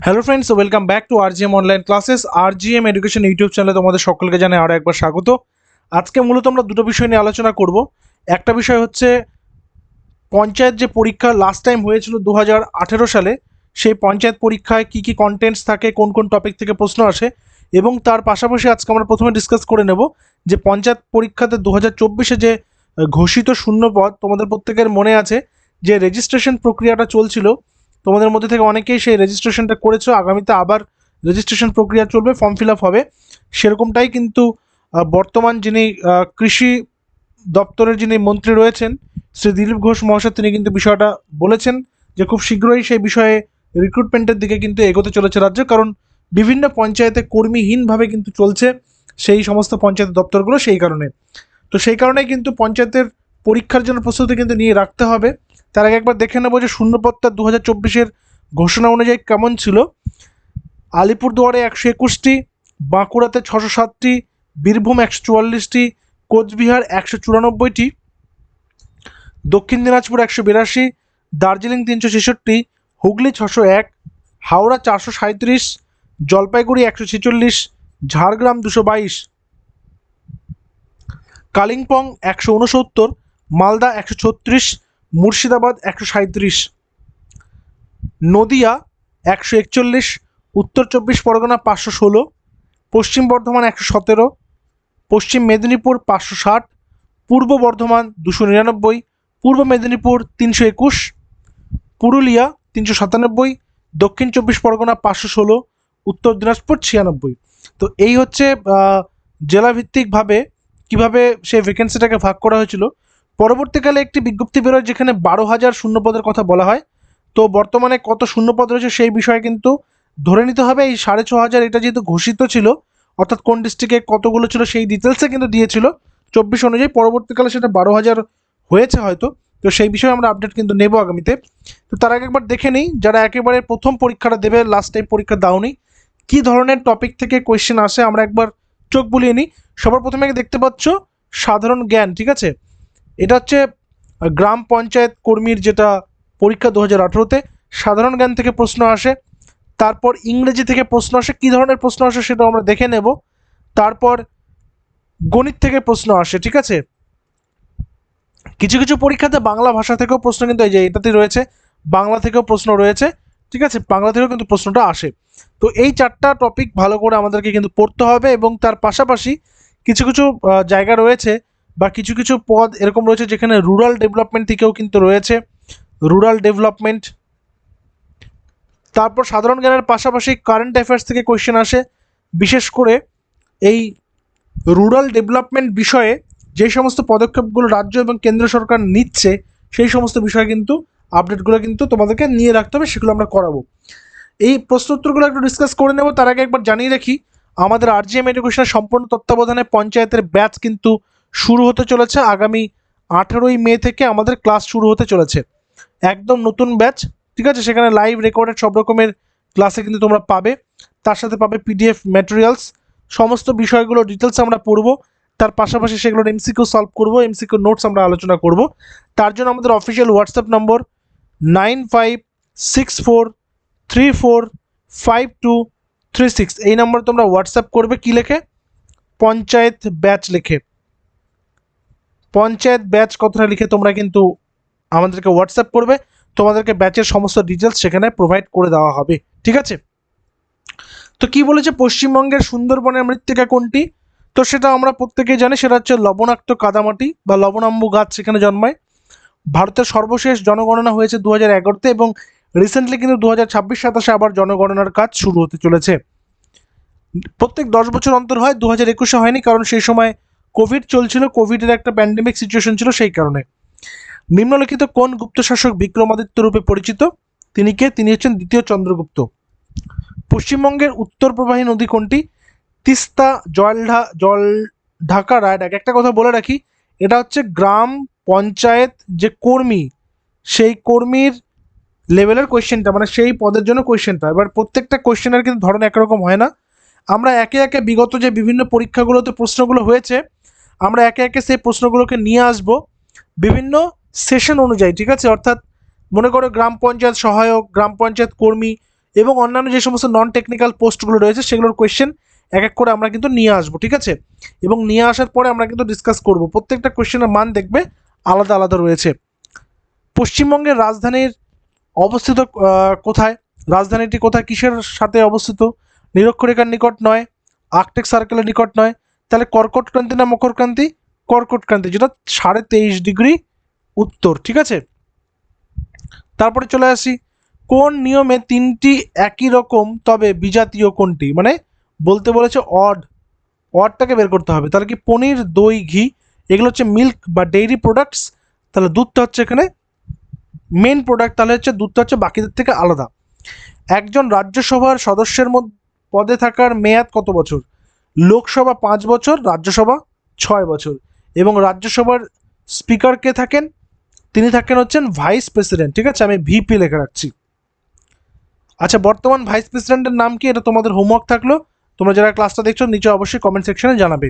Hello friends, welcome back to RGM online classes. RGM education YouTube চ্যানেলে তোমাদের সকলকে জানাই আরও একবার স্বাগত। আজকে মূলত আমরা দুটো বিষয় নিয়ে আলোচনা করব। একটা বিষয় হচ্ছে পঞ্চায়েত যে পরীক্ষা লাস্ট টাইম হয়েছিল 2018 সালে, সেই পঞ্চায়েত পরীক্ষায় কি কি কন্টেন্টস থাকে, কোন কোন টপিক থেকে প্রশ্ন আসে, এবং তার পাশাপাশি আজকে আমরা প্রথমে ডিসকাস করে নেব যে পঞ্চায়েত পরীক্ষাতে 2024-এ যে ঘোষিত শূন্যপদ, তোমাদের প্রত্যেকের মনে আছে যে রেজিস্ট্রেশন প্রক্রিয়াটা চলছিল। তোমাদের মধ্যে থেকে অনেকেই সেই রেজিস্ট্রেশনটা করেছো, আগামীতে আবার রেজিস্ট্রেশন প্রক্রিয়া চলবে, ফর্ম ফিল আপ হবে। সেরকমটাই কিন্তু বর্তমান যিনি কৃষি দপ্তরের যিনি মন্ত্রী রয়েছেন, শ্রী দিলীপ ঘোষ মহাশয়, তিনি কিন্তু বিষয়টা বলেছেন যে খুব শীঘ্রই সেই বিষয়ে রিক্রুটমেন্টের দিকে কিন্তু এগোতে চলেছে রাজ্য, কারণ বিভিন্ন পঞ্চায়েতে কর্মীহীনভাবে কিন্তু চলছে সেই সমস্ত পঞ্চায়েত দপ্তরগুলো, সেই কারণে। তো সেই কারণেই কিন্তু পঞ্চায়েতের পরীক্ষার জন্য প্রস্তুতি কিন্তু নিয়ে রাখতে হবে। তার আগে একবার দেখে নেবো যে শূন্যপদটা 2024-এর ঘোষণা অনুযায়ী কেমন ছিল। আলিপুরদুয়ারে 121টি, বাঁকুড়াতে 607টি, বীরভূম 144টি, কোচবিহার 194টি, দক্ষিণ দিনাজপুর 182, দার্জিলিং 366, হুগলি 601, হাওড়া 437, জলপাইগুড়ি 146, ঝাড়গ্রাম 222, কালিম্পং 169, মালদা 136, মুর্শিদাবাদ 137, নদিয়া 141, উত্তর 24 পরগনা 516, পশ্চিম বর্ধমান 117, পশ্চিম মেদিনীপুর 560, পূর্ব বর্ধমান 299, পূর্ব মেদিনীপুর 321, পুরুলিয়া 397, দক্ষিণ 24 পরগনা 516, উত্তর দিনাজপুর 96। তো এই হচ্ছে জেলাভিত্তিকভাবে কীভাবে সেই ভ্যাকেন্সিটাকে ভাগ করা হয়েছিল। পরবর্তীকালে একটি বিজ্ঞপ্তি বেরোয় যেখানে 12,000 শূন্যপদের কথা বলা হয়। তো বর্তমানে কত শূন্যপদ রয়েছে সেই বিষয়ে কিন্তু ধরে নিতে হবে। এই 6,500 এটা যেহেতু ঘোষিত ছিল, অর্থাৎ কোন ডিস্ট্রিক্টে কতগুলো ছিল সেই ডিটেলসে কিন্তু দিয়েছিল 24 অনুযায়ী, পরবর্তীকালে সেটা 12,000 হয়েছে হয়তো। তো সেই বিষয়ে আমরা আপডেট কিন্তু নেব আগামীতে। তো তার আগে একবার দেখে নিই যারা একেবারে প্রথম পরীক্ষাটা দেবে, লাস্ট টাইম পরীক্ষা দাওনি, কী ধরনের টপিক থেকে কোয়েশ্চেন আসে আমরা একবার চোখ বুলিয়ে নিই। সবার প্রথমে দেখতে পাচ্ছ সাধারণ জ্ঞান, ঠিক আছে। এটা হচ্ছে গ্রাম পঞ্চায়েত কর্মীর যেটা পরীক্ষা 2018-তে, সাধারণ জ্ঞান থেকে প্রশ্ন আসে। তারপর ইংরেজি থেকে প্রশ্ন আসে, কী ধরনের প্রশ্ন আসে সেটা আমরা দেখে নেব। তারপর গণিত থেকে প্রশ্ন আসে, ঠিক আছে। কিছু কিছু পরীক্ষাতে বাংলা ভাষা থেকেও প্রশ্ন কিন্তু এই যে এটাতে রয়েছে, বাংলা থেকেও প্রশ্ন রয়েছে, ঠিক আছে, বাংলা থেকেও কিন্তু প্রশ্নটা আসে। তো এই 4টা টপিক ভালো করে আমাদেরকে কিন্তু পড়তে হবে, এবং তার পাশাপাশি কিছু কিছু জায়গা রয়েছে বা কিছু কিছু পদ এরকম রয়েছে যেখানে রুরাল ডেভেলপমেন্ট থেকেও কিন্তু রয়েছে, রুরাল ডেভেলপমেন্ট। তারপর সাধারণ জ্ঞানের পাশাপাশি কারেন্ট অ্যাফেয়ার্স থেকে কোয়েশ্চেন আসে, বিশেষ করে এই রুরাল ডেভেলপমেন্ট বিষয়ে যে সমস্ত পদক্ষেপগুলো রাজ্য এবং কেন্দ্র সরকার নিচ্ছে সেই সমস্ত বিষয়ে কিন্তু আপডেটগুলো কিন্তু তোমাদেরকে নিয়ে রাখতে হবে, সেগুলো আমরা করাবো। এই প্রশ্ন উত্তরগুলো একটু ডিসকাস করে নেব। তার আগে একবার জানিয়ে রাখি আমাদের আরজিএম এডুকেশনের সম্পূর্ণ তত্ত্বাবধানে পঞ্চায়েতের ব্যাচ কিন্তু শুরু হতে চলেছে আগামী 18ই মে থেকে আমাদের ক্লাস শুরু হতে চলেছে, একদম নতুন ব্যাচ, ঠিক আছে। সেখানে লাইভ রেকর্ডেড সব রকমের ক্লাসে কিন্তু তোমরা পাবে, তার সাথে পাবে পিডিএফ ম্যাটেরিয়ালস, সমস্ত বিষয়গুলো ডিটেলস আমরা পড়বো, তার পাশাপাশি সেগুলোর এমসিকিউ সলভ করব, এমসিকিউ নোটস আমরা আলোচনা করব। তার জন্য আমাদের অফিসিয়াল হোয়াটসঅ্যাপ নম্বর 9564345236, এই নম্বরে তোমরা হোয়াটসঅ্যাপ করবে, কি লেখে, পঞ্চায়েত ব্যাচ লিখে, পঞ্চায়েত ব্যাচ কথাটা লিখে তোমরা কিন্তু আমাদেরকে হোয়াটসঅ্যাপ করবে, তোমাদেরকে ব্যাচের সমস্ত ডিটেলস সেখানে প্রোভাইড করে দেওয়া হবে, ঠিক আছে। তো কি বলেছে, পশ্চিমবঙ্গের সুন্দরবনের মৃত্তিকা কোনটি? তো সেটা আমরা প্রত্যেকেই জানি, সেটা হচ্ছে লবণাক্ত কাদামাটি বা লবণাম্বু গাছ সেখানে জন্মায়। ভারতের সর্বশেষ জনগণনা হয়েছে 2011-তে, এবং রিসেন্টলি কিন্তু 2026-27 আবার জনগণনার কাজ শুরু হতে চলেছে। প্রত্যেক 10 বছর অন্তর হয়, 2021-এ হয়নি, কারণ সেই সময় কোভিড চলছিল, কোভিডের একটা প্যান্ডেমিক সিচুয়েশন ছিল, সেই কারণে। নিম্নলিখিত কোন গুপ্ত শাসক বিক্রমাদিত্য রূপে পরিচিত? তিনি কে? তিনি হচ্ছেন দ্বিতীয় চন্দ্রগুপ্ত। পশ্চিমবঙ্গের উত্তর প্রবাহী নদী কোনটি? তিস্তা, জলঢাকা, রায়ডাক। একটা কথা বলে রাখি, এটা হচ্ছে গ্রাম পঞ্চায়েত যে কর্মী, সেই কর্মীর লেভেলের কোয়েশ্চেনটা, মানে সেই পদের জন্য কোয়েশ্চেনটা। এবার প্রত্যেকটা কোয়েশ্চেনের কিন্তু ধরন একরকম হয় না। আমরা একে একে বিগত যে বিভিন্ন পরীক্ষাগুলোতে প্রশ্নগুলো হয়েছে, আমরা একে একে সেই প্রশ্নগুলোকে নিয়ে আসব বিভিন্ন সেশন অনুযায়ী, ঠিক আছে। অর্থাৎ মনে করো গ্রাম পঞ্চায়েত সহায়ক, গ্রাম পঞ্চায়েত কর্মী, এবং অন্যান্য যে সমস্ত নন টেকনিক্যাল পোস্টগুলো রয়েছে সেগুলোর কোয়েশ্চেন এক এক করে আমরা কিন্তু নিয়ে আসবো, ঠিক আছে? এবং নিয়ে আসার পরে আমরা কিন্তু ডিসকাস করব। প্রত্যেকটা কোয়েশ্চেনের মান দেখবে আলাদা আলাদা রয়েছে। পশ্চিমবঙ্গের রাজধানীর অবস্থিত কোথায়? রাজধানীটি কোথায়, কিসের সাথে অবস্থিত? নিরক্ষরেখার নিকট নয়, আর্কটিক সার্কেলের নিকট নয়, তাহলে কর্কট ক্রান্তি না মকর ক্রান্তি? কর্কট ক্রান্তি, যেটা 23.5 উত্তর, ঠিক আছে? তারপরে চলে আসি, কোন নিয়মে তিনটি একই রকম তবে বিজাতীয় কোনটি? মানে বলতে বলেছে অডটাকে বের করতে হবে। তাহলে কি পনির, দই, ঘি এগুলো হচ্ছে মিল্ক বা ডেইরি প্রোডাক্টস, তাহলে দুধটা হচ্ছে এখানে মেন প্রোডাক্ট, তাহলে হচ্ছে দুধটা হচ্ছে বাকিদের থেকে আলাদা। একজন রাজ্যসভার সদস্যের পদে থাকার মেয়াদ কত বছর? লোকসভা 5 বছর, রাজ্যসভা 6 বছর। এবং রাজ্যসভার স্পিকার কে থাকেন? তিনি থাকেন হচ্ছেন ভাইস প্রেসিডেন্ট, ঠিক আছে? আমি ভিপি লেখা রাখছি। আচ্ছা, বর্তমান ভাইস প্রেসিডেন্টের নাম কি? এটা তোমাদের হোমওয়ার্ক থাকলো, তোমরা যারা ক্লাসটা দেখছো নিচে অবশ্যই কমেন্ট সেকশনে জানাবে।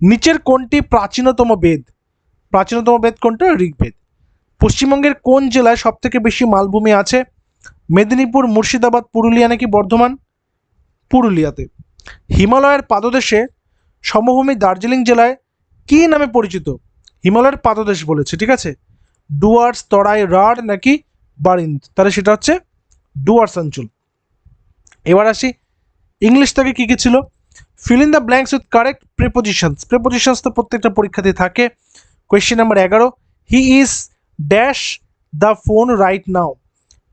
নিচের কোনটি প্রাচীনতম বেদ? প্রাচীনতম বেদ কোনটা? ঋগ্বেদ। পশ্চিমবঙ্গের কোন জেলায় সবথেকে বেশি মালভূমি আছে? মেদিনীপুর, মুর্শিদাবাদ, পুরুলিয়া নাকি বর্ধমান? পুরুলিয়াতে। হিমালয়ের পাদদেশে সমভূমি দার্জিলিং জেলায় কি নামে পরিচিত? হিমালয়ের পাদদেশ বলেছে, ঠিক আছে? ডুয়ার্স, তরাই, রাঢ় নাকি বারিন্দ? তাহলে সেটা হচ্ছে ডুয়ার্স অঞ্চল। এবার আসি, ইংলিশ থেকে কি কি ছিল? Fill in the blanks with correct prepositions. Prepositions তো প্রত্যেকটা পরীক্ষাতে থাকে। Question number 11, he is dash the phone right now?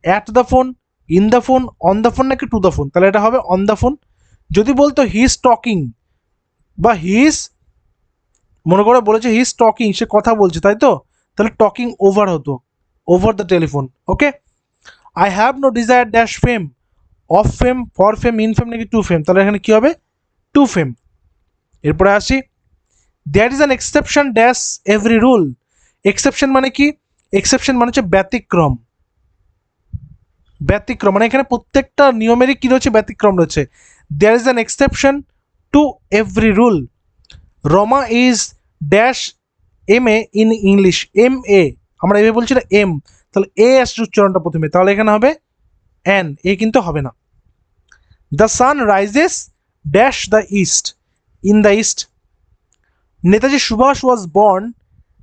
At the phone, in the phone, on the phone নাকি টু দ্য ফোন? তাহলে এটা হবে অন দ্য ফোন। যদি বলতো হি ইজ টকিং বা হি ইজ, মনে করে বলেছে হি ইজ টকিং, সে কথা বলছে, তাই তো? তাহলে টকিং ওভার হতো, over the telephone. Okay. I have no desire dash fame, of fame, for fame, in fame নাকি টু ফেম? তাহলে এখানে কি হবে? To fame. এরপরে আসি, that is an exception dash every rule. Exception মানে কি? এক্সেপশন মানে হচ্ছে ব্যতিক্রম। ব্যতিক্রম মানে এখানে প্রত্যেকটা নিয়মেরই কি রয়েছে? ব্যতিক্রম রয়েছে। There is an exception to every rule. Rama is dash M A in English. M A, আমরা এভাবে বলছি না, এম, তাহলে এ আসছে উচ্চারণটা প্রথমে, তাহলে এখানে হবে এন, এ কিন্তু হবে না। The sun rises dash the east, in the east. Netaji Subhash was born,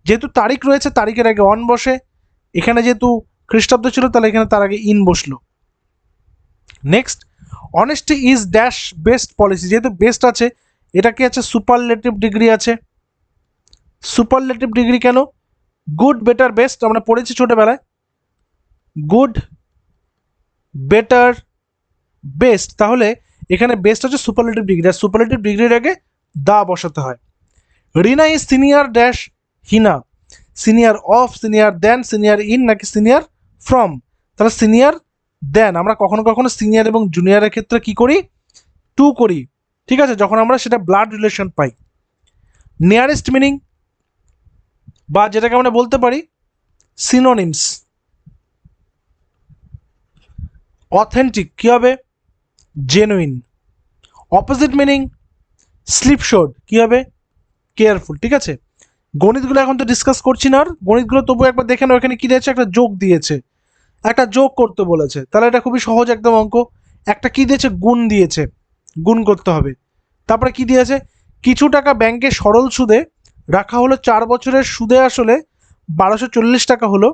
যেহেতু তারিখ রয়েছে তারিখের আগে অন বসে, এখানে যেহেতু খ্রিস্টাব্দ ছিল তাহলে এখানে তার আগে ইন বসলো। Next, honesty is dash best policy. যেহেতু বেস্ট আছে, এটা কি আছে? সুপারলেটিভ ডিগ্রি আছে। সুপারলেটিভ ডিগ্রি কেন? গুড, বেটার, বেস্ট আমরা পড়েছি ছোটবেলায়। গুড, বেটার, বেস্ট, তাহলে এখানে বেস্ট হচ্ছে সুপারলেটিভ ডিগ্রি, আর সুপারলেটিভ ডিগ্রির আগে দা বসাতে হয়। Rina is senior dash Hina. Senior of, senior than, senior in নাকি সিনিয়র ফ্রম? তাহলে সিনিয়র দেন। আমরা কখনো কখনো সিনিয়র এবং জুনিয়রের ক্ষেত্রে কি করি? টু করি, ঠিক আছে, যখন আমরা সেটা ব্লাড রিলেশন পাই। নিয়ারেস্ট মিনিং, বা যেটাকে আমরা বলতে পারি সিনোনিমস। অথেন্টিক কি হবে? জেনুইন। অপোজিট মিনিং স্লিপশোড কি হবে? কেয়ারফুল, ঠিক আছে? গণিতগুলো এখন তো ডিসকাস করছি না, আর গণিতগুলো তবু একবার দেখে নাও। এখানে কি দিয়েছে? একটা যোগ দিয়েছে, একটা যোগ করতে বলেছে, তাহলে এটা খুবই সহজ একদম অঙ্ক। একটা কি দিয়েছে? গুণ দিয়েছে, গুণ করতে হবে। তারপরে কি দিয়েছে? কিছু টাকা ব্যাংকে সরল সুদে রাখা হলো, 4 বছরের সুদে আসলে 1240 টাকা হলো,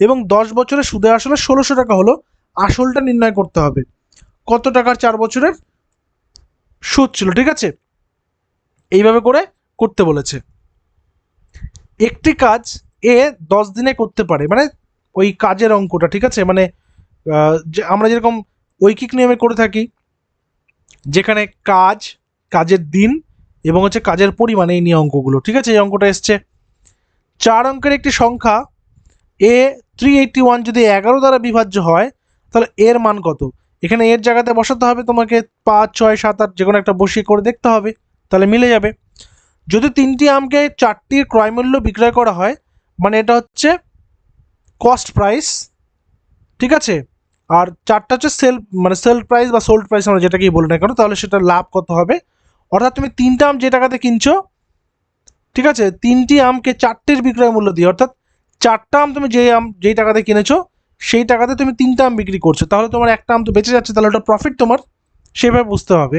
এবং 10 বছরের সুদে আসলে 1600 টাকা হলো। আসলটা নির্ণয় করতে হবে। কত টাকার 4 বছরের সুদ ছিল, ঠিক আছে? এইভাবে করে করতে বলেছে। একটি কাজ এ 10 দিনে করতে পারে, মানে ওই কাজের অঙ্কটা, ঠিক আছে? মানে যে আমরা যেরকম ঐকিক নিয়মে করে থাকি, যেখানে কাজ, কাজের দিন এবং হচ্ছে কাজের পরিমাণ, এই নিয়ে অঙ্কগুলো, ঠিক আছে? এই অঙ্কটা এসছে। 4 অঙ্কের একটি সংখ্যা এ 381 যদি 11 দ্বারা বিভাজ্য হয়, তাহলে এর মান কত? এখানে এর জায়গাতে বসাতে হবে তোমাকে 5, 6, 7, 8 যে কোনো একটা বসিয়ে করে দেখতে হবে, তাহলে মিলে যাবে। যদি 3টি আমকে 4টির ক্রয়মূল্য বিক্রয় করা হয়, মানে এটা হচ্ছে কস্ট প্রাইস, ঠিক আছে? আর 4টা হচ্ছে সেল, মানে সেল প্রাইস বা সোল্ড প্রাইস আমরা যেটাকেই বলি না কেন, তাহলে সেটা লাভ কত হবে? অর্থাৎ তুমি 3টা আম যে টাকাতে কিনছো, ঠিক আছে, 3টি আমকে 4টির বিক্রয় মূল্য দিয়ে, অর্থাৎ 4টা আম তুমি যেই টাকাতে কিনেছো সেই টাকাতে তুমি 3টা আম বিক্রি করছো, তাহলে তোমার একটা আম তো বেঁচে যাচ্ছে, তাহলে ওটা প্রফিট তোমার, সেভাবে বুঝতে হবে।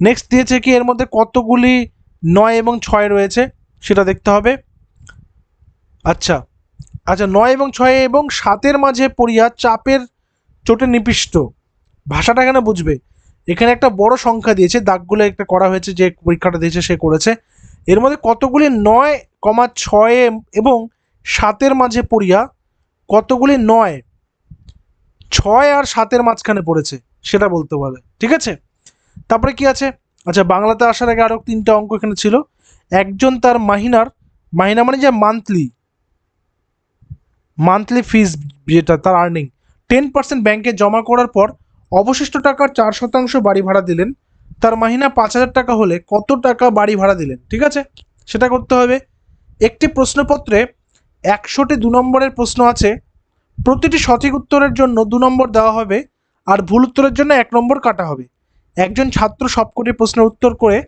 নেক্সট দিয়েছে কি এর মধ্যে কতগুলি 9 এবং 6 রয়েছে সেটা দেখতে হবে। আচ্ছা আচ্ছা 9 এবং 6 এবং 7-এর মাঝে পড়িয়া চাপের চোটে নিপিষ্ট, ভাষাটা এখানে বুঝবে। এখানে একটা বড় সংখ্যা দিয়েছে, দাগগুলো একটা করা হয়েছে, যে পরীক্ষাটা দিয়েছে সে করেছে। এর মধ্যে কতগুলি 9,6 এবং 7-এর মাঝে পড়িয়া কতগুলি 9 6 আর 7-এর মাঝখানে পড়েছে সেটা বলতে পারে, ঠিক আছে। তারপরে কি আছে, আচ্ছা বাংলাতে আসার আগে আরও 3টা অঙ্ক এখানে ছিল। একজন তার মাহিনা মানে যে মান্থলি ফিজ, যেটা তার আর্নিং 10% ব্যাংকে জমা করার পর অবশিষ্ট টাকার 4% বাড়ি ভাড়া দিলেন। তার মাহিনা 5,000 টাকা হলে কত টাকা বাড়ি ভাড়া দিলেন, ঠিক আছে, সেটা করতে হবে। একটি প্রশ্নপত্রে 100টি 2 নম্বরের প্রশ্ন আছে, প্রতিটি সঠিক উত্তরের জন্য 2 নম্বর দেওয়া হবে আর ভুল উত্তরের জন্য 1 নম্বর কাটা হবে। একজন ছাত্র সবকটি প্রশ্নের উত্তর করে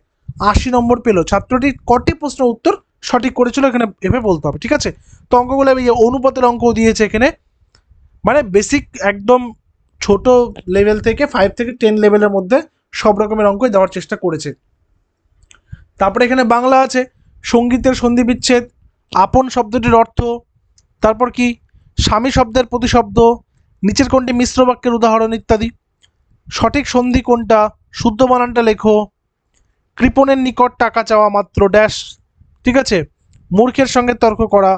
80 নম্বর পেল, ছাত্রটি কটি প্রশ্নের উত্তর সঠিক করেছিল এখানে এভাবে বলতে হবে, ঠিক আছে। তো অঙ্কগুলো এই অনুপাতের অঙ্ক দিয়েছে এখানে, মানে বেসিক একদম ছোট লেভেল থেকে 5 থেকে 10 লেভেলের মধ্যে সব রকমের অঙ্কই দেওয়ার চেষ্টা করেছে। তারপরে এখানে বাংলা আছে, সঙ্গীতের সন্ধি বিচ্ছেদ, আপন শব্দটির অর্থ, তারপর কি স্বামী শব্দের প্রতিশব্দ, নিচের কোনটি মিশ্র বাক্যের উদাহরণ ইত্যাদি, সঠিক সন্ধি কোনটা, শুদ্ধ বানানটা লেখো, কৃপণের নিকট টাকা চাওয়া মাত্র ড্যাশ, ঠিক আছে, মূর্খের সঙ্গে তর্ক করা,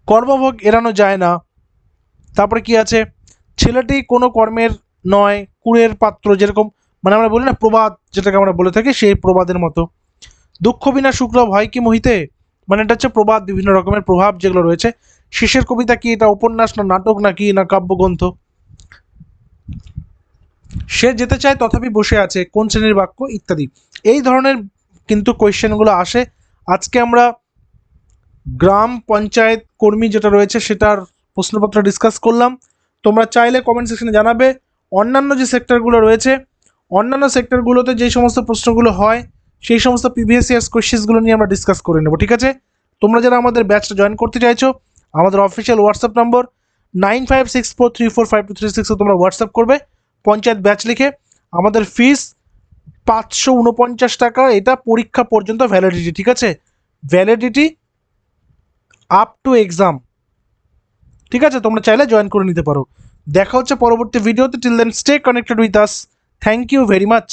কর্মভোগ এড়ানো যায় না, তারপরে কি আছে, ছেলেটি কোনো কর্মের নয়, কুড়ের পাত্র, যেরকম মানে আমরা বলি না প্রবাদ, যেটাকে আমরা বলে থাকি সেই প্রবাদের মতো, দুঃখ বিনা শুক্র ভয় কি মোহিতে, মানে এটা হচ্ছে প্রবাদ, বিভিন্ন রকমের প্রভাব যেগুলো রয়েছে। শেষের কবিতা কি, এটা উপন্যাস না নাটক নাকি না কাব্যগ্রন্থ, সে যেতে চায় তথাপি বসে আছে কোন শ্রেণীর বাক্য ইত্যাদি। এই ধরনের কিন্তু কোয়েশ্চেনগুলো আসে। আজকে আমরা গ্রাম পঞ্চায়েত কর্মী যেটা রয়েছে সেটার প্রশ্নপত্র ডিসকাস করলাম। তোমরা চাইলে কমেন্ট সেকশনে জানাবে অন্যান্য যে সেক্টরগুলো রয়েছে, অন্যান্য সেক্টরগুলোতে যেই সমস্ত প্রশ্নগুলো হয় সেই সমস্ত প্রিভিয়াস ইয়ার্স কোয়েশ্চেন্সগুলো নিয়ে আমরা ডিসকাস করে নেব, ঠিক আছে। তোমরা যারা আমাদের ব্যাচটা জয়েন করতে চাইছো, আমাদের অফিসিয়াল হোয়াটসঅ্যাপ নম্বর 9564345236 তোমরা হোয়াটসঅ্যাপ করবে পঞ্চায়েত ব্যাচ লিখে। আমাদের ফিস 549 টাকা, এটা পরীক্ষা পর্যন্ত ভ্যালিডিটি, ঠিক আছে, ভ্যালিডিটি আপ টু এক্সাম, ঠিক আছে। তোমরা চাইলে জয়েন করে নিতে পারো। দেখা হচ্ছে পরবর্তী ভিডিওতে। Till then stay connected with us. Thank you very much.